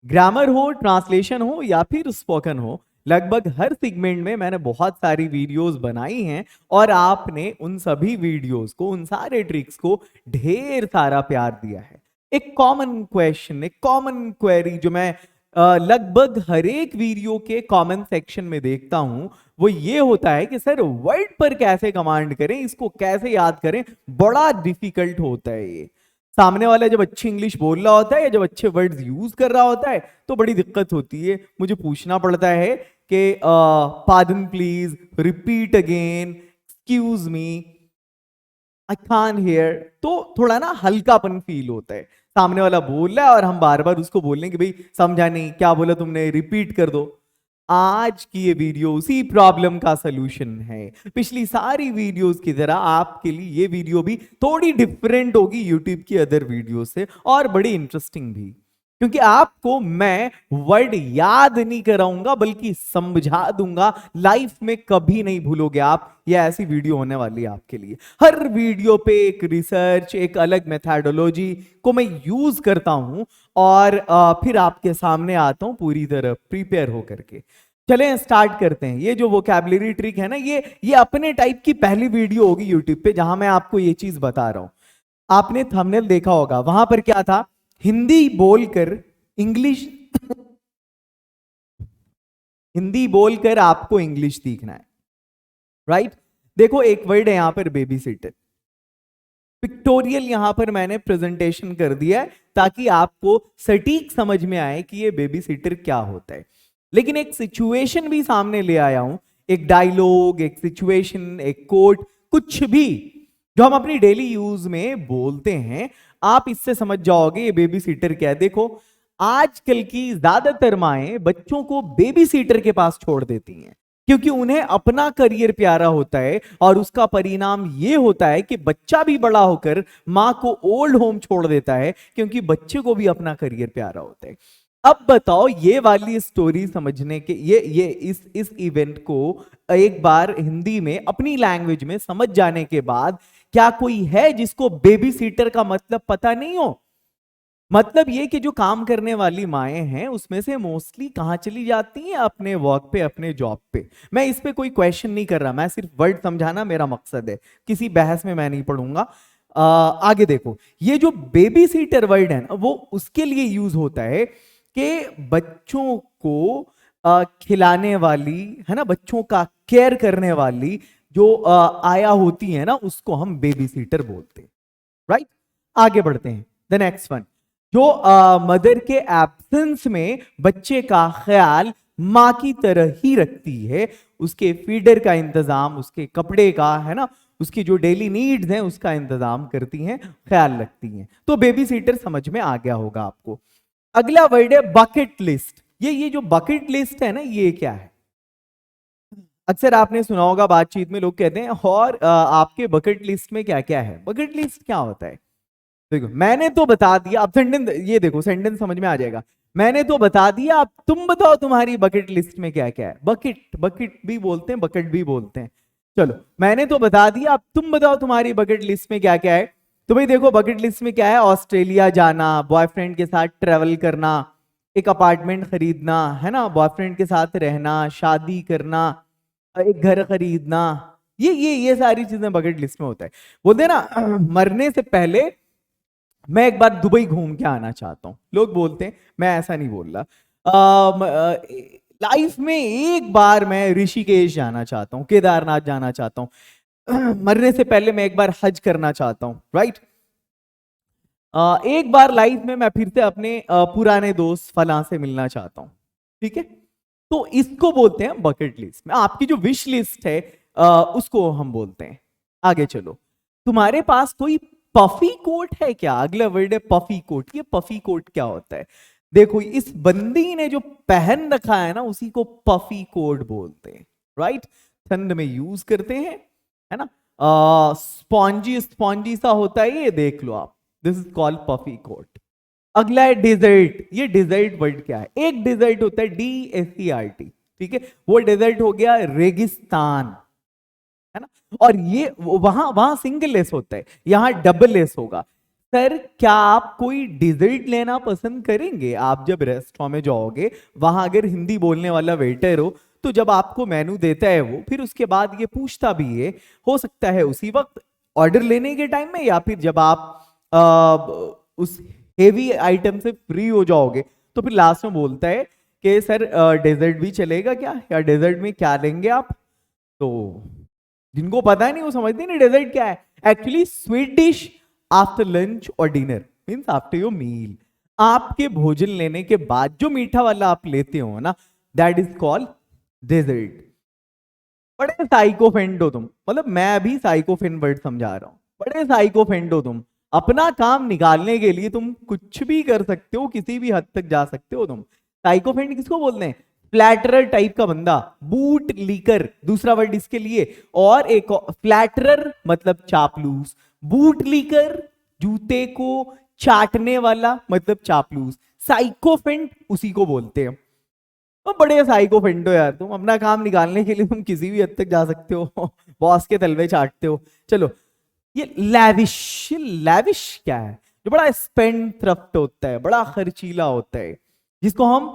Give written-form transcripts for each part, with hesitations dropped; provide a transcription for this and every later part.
Grammar हो, translation हो या फिर स्पोकन हो, लगभग हर सेगमेंट में मैंने बहुत सारी वीडियोस बनाई हैं और आपने उन सभी वीडियोस को, उन सारे ट्रिक्स को ढेर सारा प्यार दिया है। एक कॉमन क्वेश्चन, एक कॉमन क्वेरी जो मैं लगभग हर एक वीडियो के कमेंट सेक्शन में देखता हूं, वो ये होता है कि सर वर्ड पर कैसे कमांड करें, इसको कैसे याद करें, बड़ा डिफिकल्ट होता है ये। सामने वाला जब अच्छी इंग्लिश बोल रहा होता है या जब अच्छे वर्ड्स यूज कर रहा होता है तो बड़ी दिक्कत होती है, मुझे पूछना पड़ता है कि pardon please, repeat again, excuse me, I can hear. तो थोड़ा ना हल्कापन फील होता है, सामने वाला बोल रहा है और हम बार बार उसको बोल रहे हैं कि भाई समझा नहीं, क्या बोला तुमने, रिपीट कर दो। आज की ये वीडियो उसी प्रॉब्लम का सलूशन है। पिछली सारी वीडियोस की तरह आपके लिए ये वीडियो भी थोड़ी डिफरेंट होगी यूट्यूब की अदर वीडियो से, और बड़ी इंटरेस्टिंग भी, क्योंकि आपको मैं वर्ड याद नहीं कराऊंगा बल्कि समझा दूंगा। लाइफ में कभी नहीं भूलोगे आप, ये ऐसी वीडियो होने वाली है आपके लिए। हर वीडियो पे एक रिसर्च, एक अलग मेथडोलॉजी को मैं यूज करता हूं और फिर आपके सामने आता हूं पूरी तरह प्रिपेयर होकर के। चलें स्टार्ट करते हैं। ये जो वोकैबुलरी ट्रिक है ना, ये अपने टाइप की पहली वीडियो होगी यूट्यूब पे जहां मैं आपको ये चीज बता रहा हूं। आपने थंबनेल देखा होगा, वहां पर क्या था, हिंदी बोलकर इंग्लिश हिंदी बोलकर आपको इंग्लिश सीखना है, राइट। देखो एक वर्ड है यहां पर, बेबी सिटर। पिक्टोरियल यहां पर मैंने प्रेजेंटेशन कर दिया है ताकि आपको सटीक समझ में आए कि ये बेबी सिटर क्या होता है। लेकिन एक सिचुएशन भी सामने ले आया हूं, एक डायलॉग, एक सिचुएशन, एक कोट, कुछ भी जो हम अपनी डेली यूज में बोलते हैं, आप इससे समझ जाओगे ये बेबी सीटर क्या है। देखो आजकल की ज्यादातर माएं बच्चों को बेबी सीटर के पास छोड़ देती हैं क्योंकि उन्हें अपना करियर प्यारा होता है, और उसका परिणाम यह होता है कि बच्चा भी बड़ा होकर मां को ओल्ड होम छोड़ देता है क्योंकि बच्चे को भी अपना करियर प्यारा होता है। अब बताओ, ये वाली स्टोरी समझने के, ये इस इवेंट को एक बार हिंदी में अपनी लैंग्वेज में समझ जाने के बाद क्या कोई है जिसको बेबी सीटर का मतलब पता नहीं हो? मतलब ये कि जो काम करने वाली माएं हैं उसमें से मोस्टली कहां चली जाती हैं? अपने वर्क पे, अपने जॉब पे। मैं इस पे कोई क्वेश्चन नहीं कर रहा, मैं सिर्फ वर्ड समझाना मेरा मकसद है, किसी बहस में मैं नहीं पढ़ूंगा। आगे देखो, ये जो बेबी सीटर वर्ड है ना, वो उसके लिए यूज होता है कि बच्चों को खिलाने वाली, है ना, बच्चों का केयर करने वाली जो आया होती है ना, उसको हम बेबी सीटर बोलते हैं, राइट। आगे बढ़ते हैं, द नेक्स्ट वन, जो मदर के एब्सेंस में बच्चे का ख्याल मां की तरह ही रखती है, उसके फीडर का इंतजाम, उसके कपड़े का, है ना, उसकी जो डेली नीड्स हैं उसका इंतजाम करती हैं, ख्याल रखती हैं। तो बेबी सीटर समझ में आ गया होगा आपको। अगला वर्ड है बकेट लिस्ट। ये जो बकेट लिस्ट है ना, ये क्या है? अक्सर आपने सुना होगा बातचीत में लोग कहते हैं, और आपके बकेट लिस्ट में क्या क्या है? बकेट लिस्ट क्या होता है? देखो मैंने तो बता दिया, अब सेंटेंस, ये देखो सेंटेंस समझ में आ जाएगा। मैंने तो बता दिया, अब तुम बताओ तुम्हारी बकेट लिस्ट में क्या क्या है। बकेट, बकेट भी बोलते हैं, बकेट भी बोलते हैं। चलो मैंने तो बता दिया, अब तुम बताओ तुम्हारी बकेट लिस्ट में क्या क्या है। तो भाई देखो बकेट लिस्ट में क्या है, ऑस्ट्रेलिया जाना, बॉयफ्रेंड के साथ ट्रेवल करना, एक अपार्टमेंट खरीदना, है ना, बॉयफ्रेंड के साथ रहना, शादी करना, एक घर खरीदना, ये सारी चीजें बकेट लिस्ट में होता है। बोलते हैं ना, मरने से पहले मैं एक बार दुबई घूम के आना चाहता हूं। लोग बोलते हैं, मैं ऐसा नहीं बोल रहा। लाइफ में एक बार मैं ऋषिकेश जाना चाहता हूं, केदारनाथ जाना चाहता हूं। मरने से पहले मैं एक बार हज करना चाहता हूं, राइट। एक बार लाइफ में मैं फिर से अपने पुराने दोस्त फला से मिलना चाहता हूं, ठीक है। तो इसको बोलते हैं बकेट लिस्ट में। आपकी जो विश लिस्ट है उसको हम बोलते हैं। आगे चलो, तुम्हारे पास कोई पफी कोट है क्या? अगला वर्ड है पफी कोट। ये पफी कोट क्या होता है? देखो इस बंदी ने जो पहन रखा है ना, उसी को पफी कोट बोलते हैं, राइट। ठंड में यूज करते हैं, है ना। स्पॉन्जी स्पॉन्जी सा होता है, ये देख लो आप, this is called puffy coat. अगला है डिजर्ट। ये डिजर्ट वर्ड क्या है? एक डिजर्ट होता है DESERT, ठीक है, वो डिजर्ट हो गया रेगिस्तान, है ना। और ये वहां वहां सिंगल लेस होता है, यहां डबल लेस होगा। सर क्या आप कोई डिजर्ट लेना पसंद करेंगे? आप जब रेस्टोरेंट में जाओगे, वहां अगर हिंदी बोलने वाला वेटर हो, तो जब आपको मेनू देता है वो, फिर उसके बाद ये पूछता भी है, हो सकता है उसी वक्त ऑर्डर लेने के टाइम में, या फिर जब आप उस हेवी आइटम से फ्री हो जाओगे, तो फिर लास्ट में बोलता है कि सर डेजर्ट भी चलेगा क्या, या डेजर्ट में क्या लेंगे आप? तो जिनको पता नहीं वो समझते नहीं डेजर्ट क्या है। Actually sweet dish after lunch और dinner means after your meal, आपके भोजन लेने के बाद जो मीठा वाला आप लेते हो ना, दैट इज कॉल्ड डेजर्ट। बड़े साइकोफेंट हो तुम, मतलब मैं अभी साइकोफेंट वर्ड समझा रहा हूं। बड़े साइकोफेंट हो तुम, अपना काम निकालने के लिए तुम कुछ भी कर सकते हो, किसी भी हद तक जा सकते हो तुम। साइकोफेंट किसको बोलते हैं? फ्लैटरर टाइप का बंदा, बूट लीकर दूसरा वर्ड इसके लिए, और एक फ्लैटरर मतलब चापलूस, बूट लीकर जूते को चाटने वाला मतलब चापलूस, साइकोफेंट उसी को बोलते हैं। तो बड़े साइको फेंटो यार तुम, अपना काम निकालने के लिए तुम किसी भी हद तक जा सकते हो बॉस के तलवे चाटते हो। चलो, ये लैविश, लैविश क्या है? जो बड़ा स्पेंड थ्रफ्ट होता है, बड़ा खर्चीला होता है, जिसको हम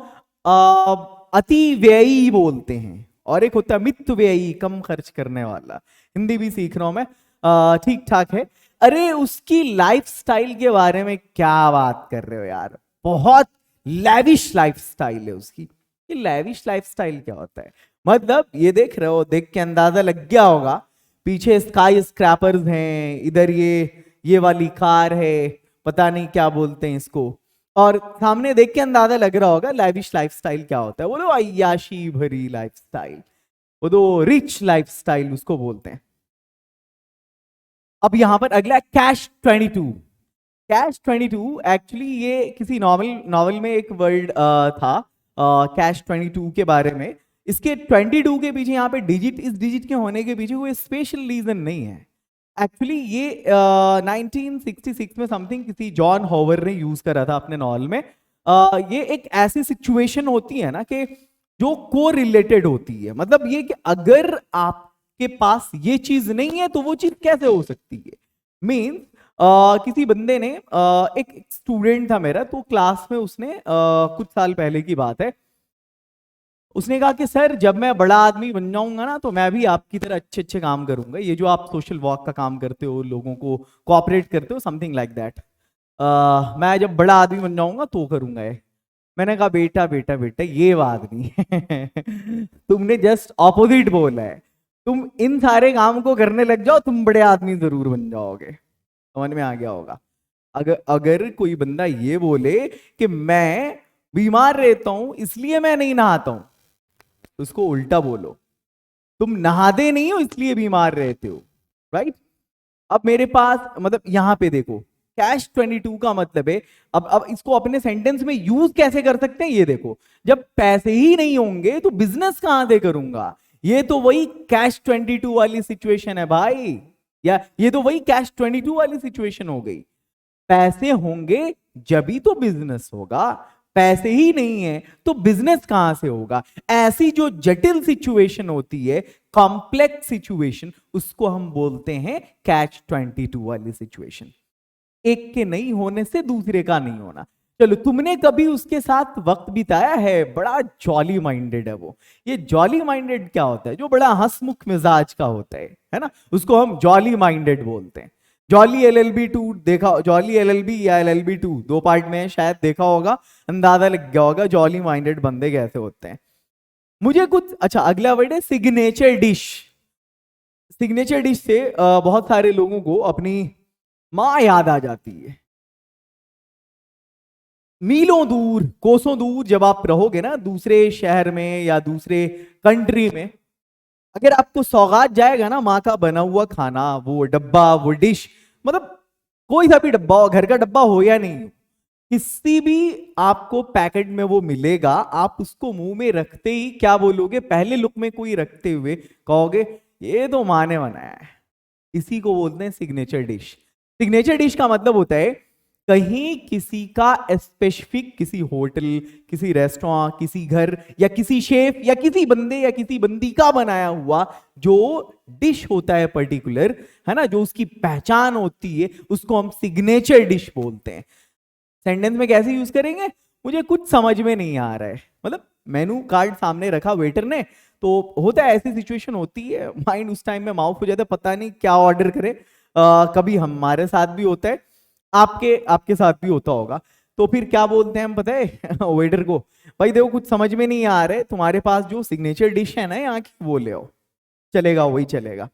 अति व्ययी बोलते हैं। और एक होता है मित व्ययी, कम खर्च करने वाला। हिंदी भी सीख रहा हूं मैं, ठीक ठाक है। अरे उसकी लाइफस्टाइल के बारे में क्या बात कर रहे हो यार, बहुत लैविश लाइफस्टाइल है उसकी। ये लैविश लाइफस्टाइल क्या होता है? मतलब ये देख रहे हो, देख के अंदाजा लग गया होगा, पीछे स्काई स्क्रैपर्स हैं, इधर ये वाली कार है, पता नहीं क्या बोलते हैं इसको, और सामने देख के अंदाजा लग रहा होगा लैविश लाइफस्टाइल क्या होता है। बोलो अय्याशी भरी लाइफस्टाइल, वो तो रिच लाइफस्टाइल उसको बोलते हैं। अब यहां पर अगला कैश 22। कैश 22 एक्चुअली ये किसी नॉवल में एक वर्ड था, कैश 22 के बारे में। इसके 22 के पीछे यहाँ पे डिजिट, इस डिजिट के होने के पीछे कोई स्पेशल रीजन नहीं है। एक्चुअली ये 1966 में समथिंग किसी जॉन हॉवर ने यूज करा था अपने नॉवल में। ये एक ऐसी सिचुएशन होती है ना कि जो को रिलेटेड होती है, मतलब ये कि अगर आपके पास ये चीज नहीं है तो वो चीज कैसे हो सकती है। मीन्स किसी बंदे ने एक स्टूडेंट था मेरा, तो क्लास में उसने कुछ साल पहले की बात है, उसने कहा कि सर जब मैं बड़ा आदमी बन जाऊंगा ना, तो मैं भी आपकी तरह अच्छे अच्छे काम करूंगा, ये जो आप सोशल वर्क का काम करते हो, लोगों को कोऑपरेट करते हो, समथिंग लाइक दैट, मैं जब बड़ा आदमी बन जाऊंगा तो करूंगा ये। मैंने कहा बेटा बेटा बेटा ये बात नहीं है तुमने जस्ट ऑपोजिट बोला है। तुम इन सारे काम को करने लग जाओ, तुम बड़े आदमी जरूर बन जाओगे। समझ में आ गया होगा। अगर अगर कोई बंदा ये बोले कि मैं बीमार रहता हूं इसलिए मैं नहीं नहाता हूं, तो उसको उल्टा बोलो, तुम नहाते नहीं हो इसलिए बीमार रहते हो, राइट। अब मेरे पास, मतलब यहां पे देखो, कैश 22 का मतलब है, अब इसको अपने सेंटेंस में यूज कैसे कर सकते हैं ये देखो। जब पैसे ही नहीं होंगे तो बिजनेस कहां से करूंगा? ये तो वही कैश 22 वाली सिचुएशन है भाई, या ये तो वही कैश 22 वाली सिचुएशन हो गई। पैसे होंगे जभी तो बिजनेस होगा, पैसे ही नहीं है तो बिजनेस कहां से होगा? ऐसी जो जटिल सिचुएशन होती है, कॉम्प्लेक्स सिचुएशन, उसको हम बोलते हैं कैच 22 वाली सिचुएशन। एक के नहीं होने से दूसरे का नहीं होना। चलो, तुमने कभी उसके साथ वक्त बिताया है? बड़ा जॉली माइंडेड है वो। ये जॉली माइंडेड क्या होता है? जो बड़ा हंसमुख मिजाज का होता है ना, उसको हम जॉली माइंडेड बोलते हैं। जॉली LLB 2 देखा, जॉली LLB या LLB 2 दो पार्ट में है, शायद देखा होगा, अंदाजा लग गया होगा जॉली माइंडेड बंदे कैसे होते हैं। मुझे कुछ, अच्छा अगला वर्ड है सिग्नेचर डिश। सिग्नेचर डिश से बहुत सारे लोगों को अपनी मां याद आ जाती है। मीलों दूर, कोसों दूर जब आप रहोगे ना दूसरे शहर में या दूसरे कंट्री में, अगर आपको सौगात जाएगा ना माँ का बना हुआ खाना, वो डब्बा, वो डिश, मतलब कोई सा भी डब्बा हो, घर का डब्बा हो या नहीं हो, किसी भी आपको पैकेट में वो मिलेगा, आप उसको मुंह में रखते ही क्या बोलोगे? पहले लुक में कोई रखते हुए कहोगे ये तो माँ ने बनाया है। इसी को बोलते हैं सिग्नेचर डिश। सिग्नेचर डिश का मतलब होता है कहीं किसी का स्पेसिफिक, किसी होटल, किसी रेस्टोरेंट, किसी घर या किसी शेफ या किसी बंदे या किसी बंदी का बनाया हुआ जो डिश होता है पर्टिकुलर, है ना, जो उसकी पहचान होती है, उसको हम सिग्नेचर डिश बोलते हैं। सेंटेंस में कैसे यूज करेंगे? मुझे कुछ समझ में नहीं आ रहा है, मतलब मेनू कार्ड सामने रखा वेटर ने, तो होता है ऐसी सिचुएशन होती है, माइंड उस टाइम में माउफ हो जाता है, पता नहीं क्या ऑर्डर करे। कभी हमारे साथ भी होता है, आपके आपके साथ भी होता होगा। तो फिर क्या बोलते हैं हम पता है वेटर को, भाई देखो कुछ समझ में नहीं आ रहे, तुम्हारे पास जो सिग्नेचर डिश है ना यहाँ की वो ले आओ। चलेगा, वही चलेगा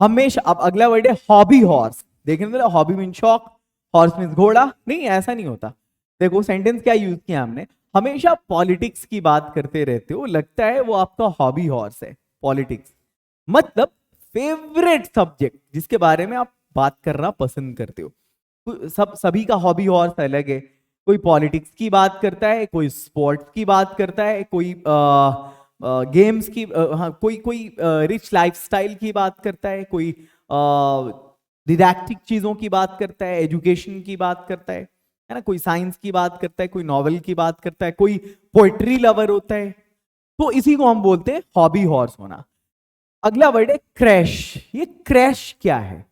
हमेशा। अब अगला वर्ड है हॉबी हॉर्स। देखने में हॉबी मीन शौक, हॉर्स मीन घोड़ा, नहीं ऐसा नहीं होता। देखो सेंटेंस क्या यूज किया हमने, हमेशा पॉलिटिक्स की बात करते रहते हो, लगता है वो आपका हॉबी हॉर्स है। पॉलिटिक्स मतलब फेवरेट सब्जेक्ट जिसके बारे में आप बात करना पसंद करते हो। सभी का हॉबी हॉर्स अलग है। कोई पॉलिटिक्स की बात करता है, कोई स्पोर्ट्स की बात करता है, कोई गेम्स की, हाँ कोई कोई रिच लाइफस्टाइल की बात करता है, कोई डिडैक्टिक चीजों की बात करता है, एजुकेशन की बात करता है ना, कोई साइंस की बात करता है, कोई नॉवेल की बात करता है, कोई पोएट्री लवर होता है। तो इसी को हम बोलते हैं हॉबी हॉर्स होना। अगला वर्ड है क्रैश। ये क्रैश क्या है?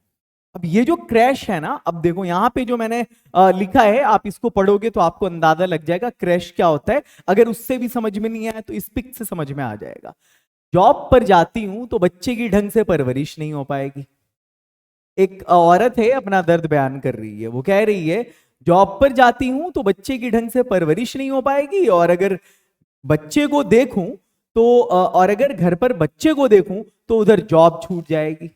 अब ये जो क्रैश है ना, अब देखो यहां पे जो मैंने लिखा है, आप इसको पढ़ोगे तो आपको अंदाजा लग जाएगा क्रैश क्या होता है। अगर उससे भी समझ में नहीं आया तो इस पिक से समझ में आ जाएगा। जॉब पर जाती हूं तो बच्चे की ढंग से परवरिश नहीं हो पाएगी। एक औरत है अपना दर्द बयान कर रही है, वो कह रही है जॉब पर जाती हूं तो बच्चे की ढंग से परवरिश नहीं हो पाएगी, और अगर बच्चे को देखूं तो और अगर घर पर बच्चे को देखूं तो उधर जॉब छूट जाएगी।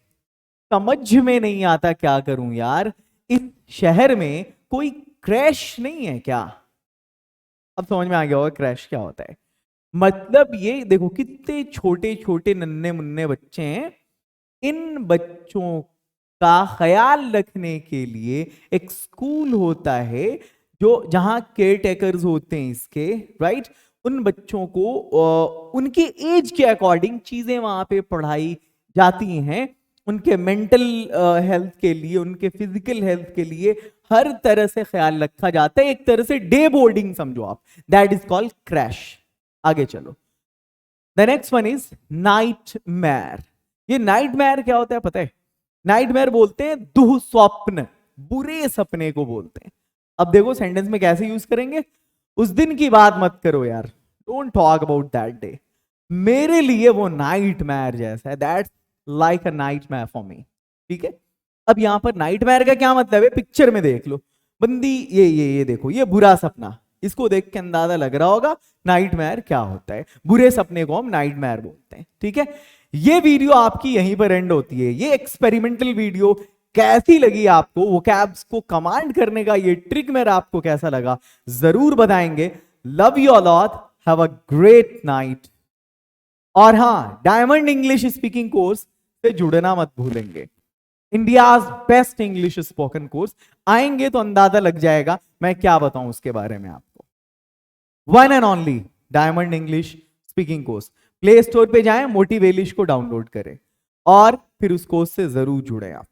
समझ में नहीं आता क्या करूं यार, इस शहर में कोई क्रैश नहीं है क्या? अब समझ में आ गया होगा क्रैश क्या होता है। मतलब ये देखो कितने छोटे छोटे नन्हे मुन्ने बच्चे हैं, इन बच्चों का ख्याल रखने के लिए एक स्कूल होता है, जो जहां केयर टेकर्स होते हैं इसके, राइट। उन बच्चों को उनके एज के अकॉर्डिंग चीजें वहां पे पढ़ाई जाती हैं, उनके मेंटल हेल्थ के लिए, उनके फिजिकल हेल्थ के लिए हर तरह से ख्याल रखा जाता है। एक तरह से डे बोर्डिंग समझो आप, दैट इज कॉल्ड क्रैश। आगे चलो, the next one is nightmare. ये नाइटमेयर क्या होता है पता है? नाइटमेयर बोलते हैं दुःस्वप्न, बुरे सपने को बोलते हैं। अब देखो सेंटेंस में कैसे यूज करेंगे, उस दिन की बात मत करो यार, don't talk about that day. मेरे लिए वो नाइटमेयर जैसा है, that's like a nightmare for me. ठीक है, अब यहां पर नाइटमेयर का क्या मतलब है, पिक्चर में देख लो बंदी, ये देखो, ये बुरा सपना, इसको देख के अंदाजा लग रहा होगा नाइटमेयर क्या होता है। बुरे सपने को हम नाइटमेयर बोलते हैं। ठीक है, ये वीडियो आपकी यहीं पर एंड होती है। ये एक्सपेरिमेंटल वीडियो कैसी लगी आपको, वोकैब्स को कमांड करने का ये ट्रिक मेरा आपको कैसा लगा जरूर बताएंगे। Love you all, have a great night. और हाँ, डायमंड इंग्लिश स्पीकिंग कोर्स से जुड़ना मत भूलेंगे। India's best English spoken course, आएंगे तो अंदाजा लग जाएगा मैं क्या बताऊं उसके बारे में आपको। One and only diamond English speaking course. Play store पे जाएं, मोटिवेलिश को डाउनलोड करें और फिर उस कोर्स से जरूर जुड़ें आप।